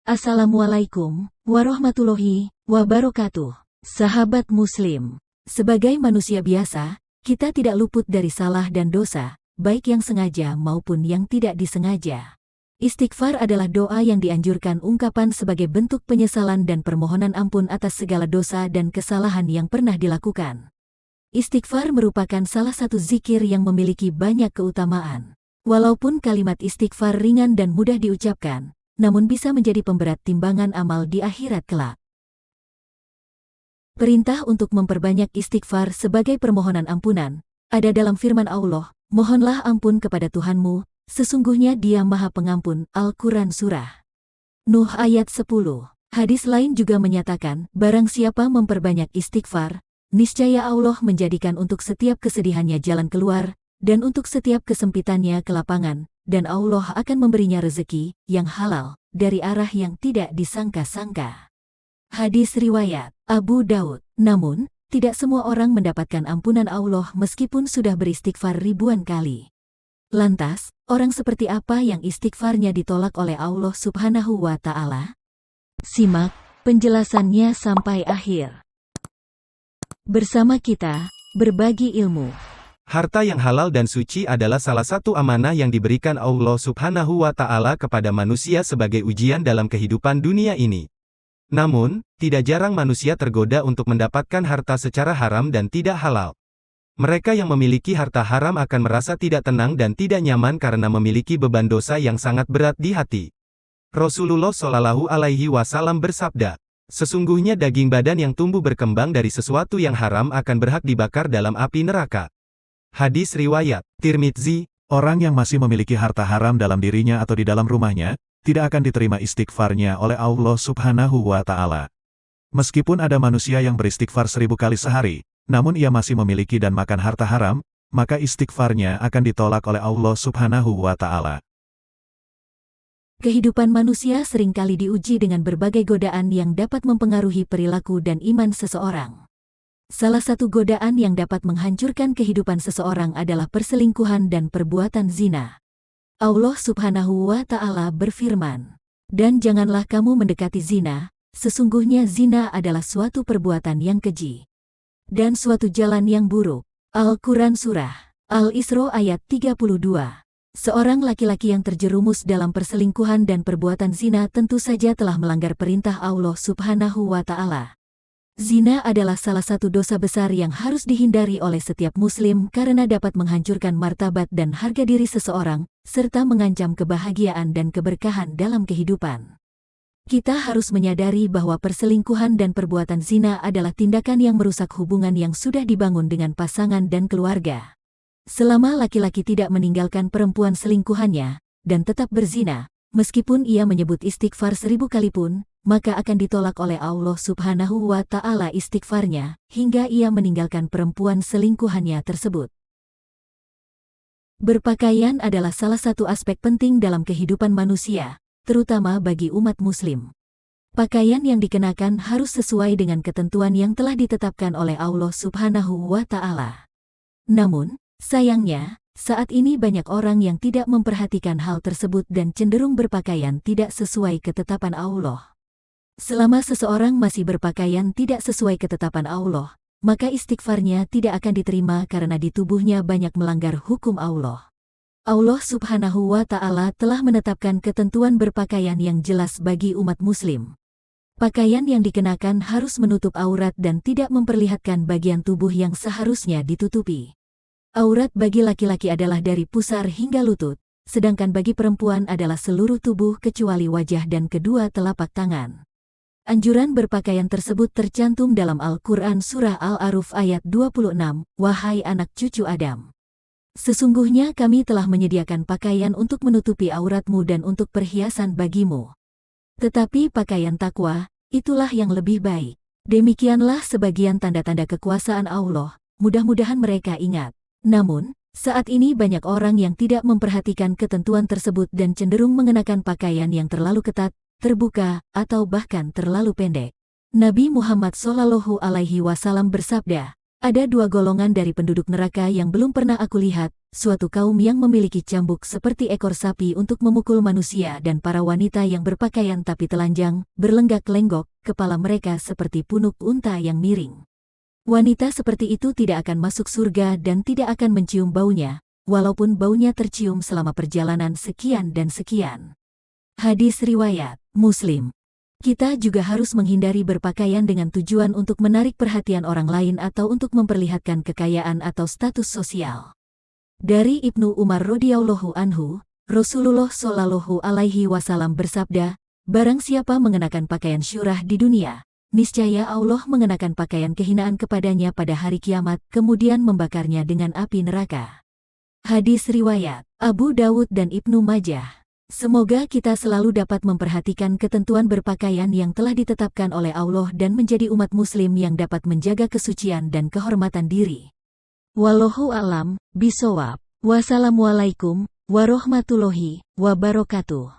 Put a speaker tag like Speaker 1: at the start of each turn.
Speaker 1: Assalamualaikum warahmatullahi wabarakatuh. Sahabat Muslim, sebagai manusia biasa, kita tidak luput dari salah dan dosa, baik yang sengaja maupun yang tidak disengaja. Istighfar adalah doa yang dianjurkan ungkapan sebagai bentuk penyesalan dan permohonan ampun atas segala dosa dan kesalahan yang pernah dilakukan. Istighfar merupakan salah satu zikir yang memiliki banyak keutamaan. Walaupun kalimat istighfar ringan dan mudah diucapkan, namun bisa menjadi pemberat timbangan amal di akhirat kelak. Perintah untuk memperbanyak istighfar sebagai permohonan ampunan ada dalam firman Allah, "Mohonlah ampun kepada Tuhanmu, sesungguhnya Dia Maha Pengampun." Al-Quran Surah Nuh ayat 10. Hadis lain juga menyatakan, barang siapa memperbanyak istighfar, niscaya Allah menjadikan untuk setiap kesedihannya jalan keluar, dan untuk setiap kesempitannya kelapangan, dan Allah akan memberinya rezeki yang halal dari arah yang tidak disangka-sangka. Hadis riwayat Abu Daud. Namun, tidak semua orang mendapatkan ampunan Allah meskipun sudah beristighfar ribuan kali. Lantas, orang seperti apa yang istighfarnya ditolak oleh Allah Subhanahu wa Ta'ala? Simak penjelasannya sampai akhir. Bersama kita, berbagi ilmu.
Speaker 2: Harta yang halal dan suci adalah salah satu amanah yang diberikan Allah Subhanahu wa Ta'ala kepada manusia sebagai ujian dalam kehidupan dunia ini. Namun, tidak jarang manusia tergoda untuk mendapatkan harta secara haram dan tidak halal. Mereka yang memiliki harta haram akan merasa tidak tenang dan tidak nyaman karena memiliki beban dosa yang sangat berat di hati. Rasulullah Shallallahu Alaihi Wasallam bersabda, "Sesungguhnya daging badan yang tumbuh berkembang dari sesuatu yang haram akan berhak dibakar dalam api neraka." Hadis riwayat Tirmidzi.
Speaker 3: Orang yang masih memiliki harta haram dalam dirinya atau di dalam rumahnya, tidak akan diterima istighfarnya oleh Allah Subhanahu wa Ta'ala. Meskipun ada manusia yang beristighfar 1000 kali sehari, namun ia masih memiliki dan makan harta haram, maka istighfarnya akan ditolak oleh Allah Subhanahu wa Ta'ala.
Speaker 1: Kehidupan manusia seringkali diuji dengan berbagai godaan yang dapat mempengaruhi perilaku dan iman seseorang. Salah satu godaan yang dapat menghancurkan kehidupan seseorang adalah perselingkuhan dan perbuatan zina. Allah Subhanahu wa Ta'ala berfirman, "Dan janganlah kamu mendekati zina, sesungguhnya zina adalah suatu perbuatan yang keji dan suatu jalan yang buruk." Al-Quran Surah Al-Isra ayat 32. Seorang laki-laki yang terjerumus dalam perselingkuhan dan perbuatan zina tentu saja telah melanggar perintah Allah Subhanahu wa Ta'ala. Zina adalah salah satu dosa besar yang harus dihindari oleh setiap muslim karena dapat menghancurkan martabat dan harga diri seseorang, serta mengancam kebahagiaan dan keberkahan dalam kehidupan. Kita harus menyadari bahwa perselingkuhan dan perbuatan zina adalah tindakan yang merusak hubungan yang sudah dibangun dengan pasangan dan keluarga. Selama laki-laki tidak meninggalkan perempuan selingkuhannya, dan tetap berzina, meskipun ia menyebut istighfar 1000 kali pun, maka akan ditolak oleh Allah Subhanahu wa Ta'ala istighfarnya, hingga ia meninggalkan perempuan selingkuhannya tersebut. Berpakaian adalah salah satu aspek penting dalam kehidupan manusia, terutama bagi umat muslim. Pakaian yang dikenakan harus sesuai dengan ketentuan yang telah ditetapkan oleh Allah Subhanahu wa Ta'ala. Namun, sayangnya, saat ini banyak orang yang tidak memperhatikan hal tersebut dan cenderung berpakaian tidak sesuai ketetapan Allah. Selama seseorang masih berpakaian tidak sesuai ketetapan Allah, maka istighfarnya tidak akan diterima karena di tubuhnya banyak melanggar hukum Allah. Allah Subhanahu wa Ta'ala telah menetapkan ketentuan berpakaian yang jelas bagi umat muslim. Pakaian yang dikenakan harus menutup aurat dan tidak memperlihatkan bagian tubuh yang seharusnya ditutupi. Aurat bagi laki-laki adalah dari pusar hingga lutut, sedangkan bagi perempuan adalah seluruh tubuh kecuali wajah dan kedua telapak tangan. Anjuran berpakaian tersebut tercantum dalam Al-Quran Surah Al-A'raf ayat 26, "Wahai anak cucu Adam, sesungguhnya kami telah menyediakan pakaian untuk menutupi auratmu dan untuk perhiasan bagimu. Tetapi pakaian takwa, itulah yang lebih baik." Demikianlah sebagian tanda-tanda kekuasaan Allah, mudah-mudahan mereka ingat. Namun, saat ini banyak orang yang tidak memperhatikan ketentuan tersebut dan cenderung mengenakan pakaian yang terlalu ketat, terbuka, atau bahkan terlalu pendek. Nabi Muhammad Shallallahu Alaihi Wasallam bersabda, "Ada dua golongan dari penduduk neraka yang belum pernah aku lihat, suatu kaum yang memiliki cambuk seperti ekor sapi untuk memukul manusia dan para wanita yang berpakaian tapi telanjang, berlenggak-lenggok, kepala mereka seperti punuk unta yang miring. Wanita seperti itu tidak akan masuk surga dan tidak akan mencium baunya, walaupun baunya tercium selama perjalanan sekian dan sekian. Hadis riwayat Muslim. Kita juga harus menghindari berpakaian dengan tujuan untuk menarik perhatian orang lain atau untuk memperlihatkan kekayaan atau status sosial. Dari Ibnu Umar radhiyallahu anhu, Rasulullah shallallahu alaihi wasallam bersabda, barang siapa mengenakan pakaian syurah di dunia, niscaya Allah mengenakan pakaian kehinaan kepadanya pada hari kiamat, kemudian membakarnya dengan api neraka. Hadis riwayat Abu Dawud dan Ibnu Majah. Semoga kita selalu dapat memperhatikan ketentuan berpakaian yang telah ditetapkan oleh Allah dan menjadi umat muslim yang dapat menjaga kesucian dan kehormatan diri. Wallahu a'lam bishawab. Wassalamualaikum warahmatullahi wabarakatuh.